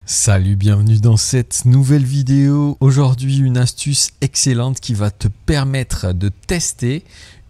Salut, bienvenue dans cette nouvelle vidéo. Aujourd'hui, une astuce excellente qui va te permettre de tester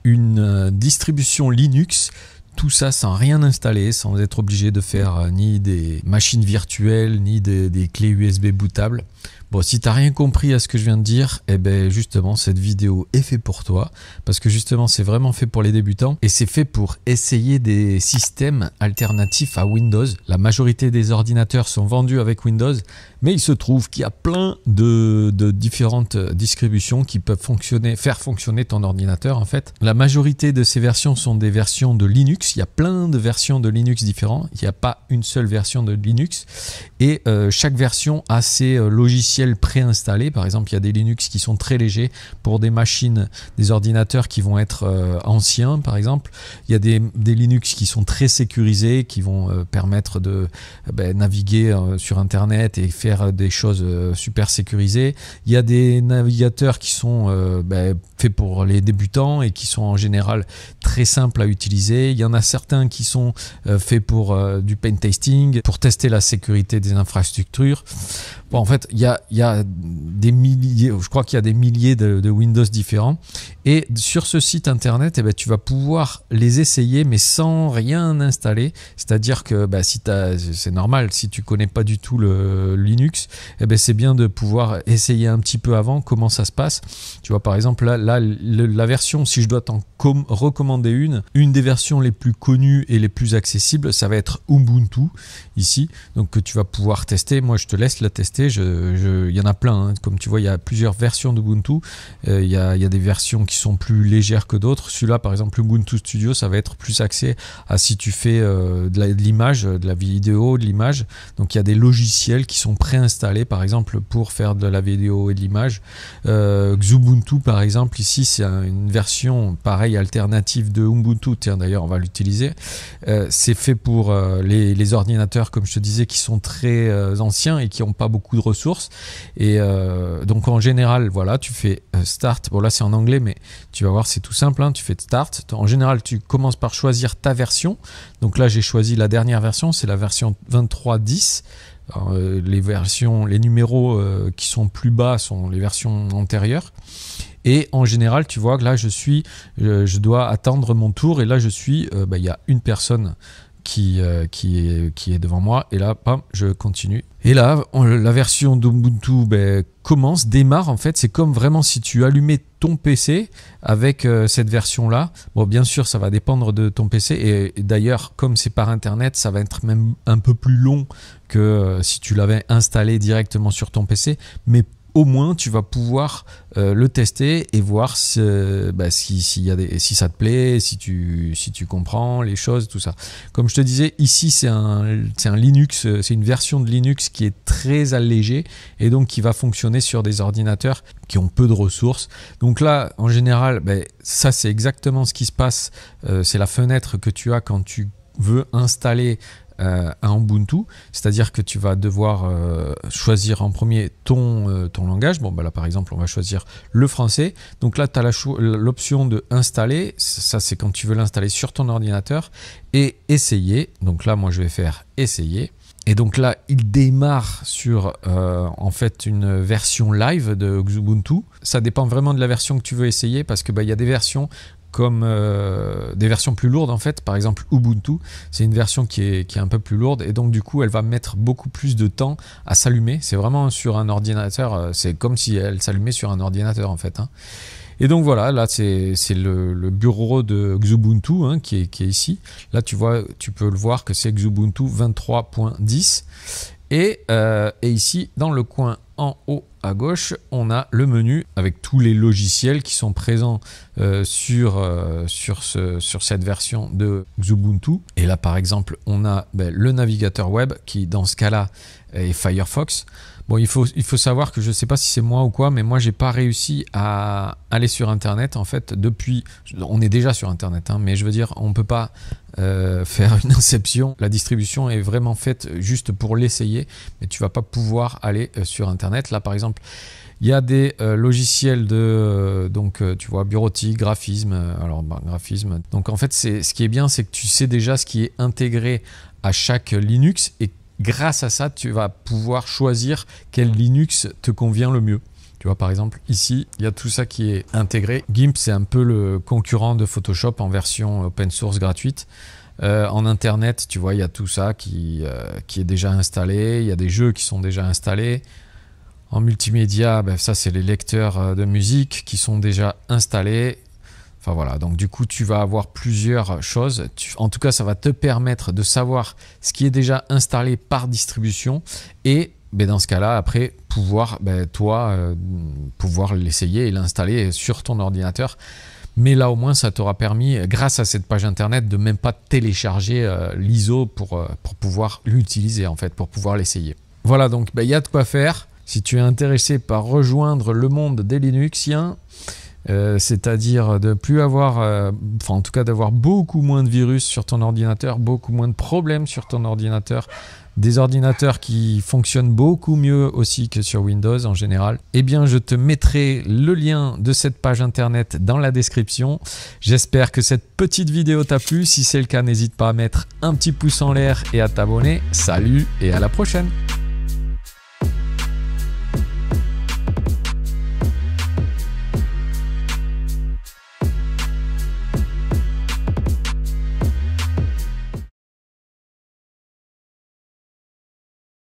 une distribution Linux. Tout ça sans rien installer, sans être obligé de faire ni des machines virtuelles, ni des clés USB bootables. Bon, si tu n'as rien compris à ce que je viens de dire, eh ben justement, cette vidéo est faite pour toi. Parce que justement, c'est vraiment fait pour les débutants. Et c'est fait pour essayer des systèmes alternatifs à Windows. La majorité des ordinateurs sont vendus avec Windows. Mais il se trouve qu'il y a plein de différentes distributions qui peuvent faire fonctionner ton ordinateur en fait. La majorité de ces versions sont des versions de Linux. Il y a plein de versions de Linux différents. Il n'y a pas une seule version de Linux. Et chaque version a ses logiciels préinstallés. Par exemple, il y a des Linux qui sont très légers pour des machines, des ordinateurs qui vont être anciens par exemple. Il y a des Linux qui sont très sécurisés, qui vont permettre de naviguer sur Internet et faire des choses super sécurisées. Il y a des navigateurs qui sont faits pour les débutants et qui sont en général très simples à utiliser. Il y en a certains qui sont faits pour du pen testing, pour tester la sécurité des infrastructures. Bon, en fait, il y a des milliers, je crois qu'il y a des milliers de Windows différents. Et sur ce site internet, tu vas pouvoir les essayer, mais sans rien installer. C'est-à-dire que c'est normal, si tu connais pas du tout le Linux, c'est bien de pouvoir essayer un petit peu avant comment ça se passe. Tu vois, par exemple, là la version, si je dois t'en recommander une des versions les plus connues et les plus accessibles, ça va être Ubuntu, ici. Donc, que tu vas pouvoir tester. Moi, je te laisse la tester. Il y en a plein, hein. Comme tu vois, il y a plusieurs versions d'Ubuntu. Il y a des versions qui sont plus légères que d'autres. Celui-là, par exemple, Ubuntu Studio, ça va être plus axé à si tu fais de l'image, de la vidéo, de l'image. Donc, il y a des logiciels qui sont préinstallés, par exemple, pour faire de la vidéo et de l'image. Xubuntu, par exemple, ici, c'est une version, pareil, alternative de Ubuntu. Tiens, d'ailleurs, on va l'utiliser. C'est fait pour les ordinateurs, comme je te disais, qui sont très anciens et qui n'ont pas beaucoup de ressources. Et donc, en général, voilà, tu fais Start. Bon, là, c'est en anglais, mais tu vas voir, c'est tout simple, hein. Tu fais Start. En général, tu commences par choisir ta version. Donc là, j'ai choisi la dernière version, c'est la version 23.10. Alors, les numéros qui sont plus bas sont les versions antérieures. Et en général, tu vois que là, je dois attendre mon tour. Et là, il y a une personne qui est devant moi. Et là, bam, je continue. Et là, la version d'Ubuntu démarre. En fait, c'est comme vraiment si tu allumais ton PC avec cette version-là. Bon, bien sûr, ça va dépendre de ton PC. Et d'ailleurs, comme c'est par Internet, ça va être même un peu plus long que si tu l'avais installé directement sur ton PC. Mais au moins, tu vas pouvoir le tester et voir si ça te plaît, si tu comprends les choses, tout ça. Comme je te disais, ici, c'est un Linux, c'est une version de Linux qui est très allégée et donc qui va fonctionner sur des ordinateurs qui ont peu de ressources. Donc là, en général, ça, c'est exactement ce qui se passe. C'est la fenêtre que tu as quand tu veux installer un Ubuntu, c'est-à-dire que tu vas devoir choisir en premier ton langage. Bon, là par exemple, on va choisir le français. Donc là, tu as l'option de installer. Ça, c'est quand tu veux l'installer sur ton ordinateur et essayer. Donc là, moi, je vais faire essayer. Et donc là, il démarre sur en fait une version live de Xubuntu. Ça dépend vraiment de la version que tu veux essayer parce que il y a des versions comme des versions plus lourdes en fait. Par exemple, Ubuntu, c'est une version qui est un peu plus lourde et donc du coup, elle va mettre beaucoup plus de temps à s'allumer. C'est vraiment sur un ordinateur, c'est comme si elle s'allumait sur un ordinateur en fait, hein. Et donc voilà, là c'est le bureau de Xubuntu, hein, qui est ici. Là tu vois, tu peux le voir que c'est Xubuntu 23.10 et ici dans le coin en haut à gauche, on a le menu avec tous les logiciels qui sont présents sur cette version de Xubuntu. Et là, par exemple, on a le navigateur web qui, dans ce cas-là, est Firefox. Bon, il faut savoir que je ne sais pas si c'est moi ou quoi, mais moi, j'ai pas réussi à aller sur Internet. En fait, on est déjà sur Internet, hein, mais je veux dire, on ne peut pas faire une inception. La distribution est vraiment faite juste pour l'essayer, mais tu ne vas pas pouvoir aller sur Internet. Là, par exemple, il y a des logiciels de tu vois, bureautique, graphisme. Graphisme. Donc en fait, ce qui est bien, c'est que tu sais déjà ce qui est intégré à chaque Linux et grâce à ça, tu vas pouvoir choisir quel Linux te convient le mieux. Tu vois, par exemple, ici, il y a tout ça qui est intégré. GIMP, c'est un peu le concurrent de Photoshop en version open source gratuite. En internet, tu vois, il y a tout ça qui est déjà installé. Il y a des jeux qui sont déjà installés. En multimédia, ben, ça, c'est les lecteurs de musique qui sont déjà installés. Enfin voilà, donc du coup, tu vas avoir plusieurs choses. En tout cas, ça va te permettre de savoir ce qui est déjà installé par distribution et ben, dans ce cas-là, après, pouvoir, ben, pouvoir l'essayer et l'installer sur ton ordinateur. Mais là, au moins, ça t'aura permis, grâce à cette page internet, de même pas télécharger l'ISO pour pouvoir l'utiliser, en fait, pour pouvoir l'essayer. Voilà, donc ben, y a de quoi faire. Si tu es intéressé par rejoindre le monde des Linuxiens, c'est-à-dire de plus avoir, en tout cas d'avoir beaucoup moins de virus sur ton ordinateur, beaucoup moins de problèmes sur ton ordinateur, des ordinateurs qui fonctionnent beaucoup mieux aussi que sur Windows en général, eh bien je te mettrai le lien de cette page internet dans la description. J'espère que cette petite vidéo t'a plu. Si c'est le cas, n'hésite pas à mettre un petit pouce en l'air et à t'abonner. Salut et à la prochaine!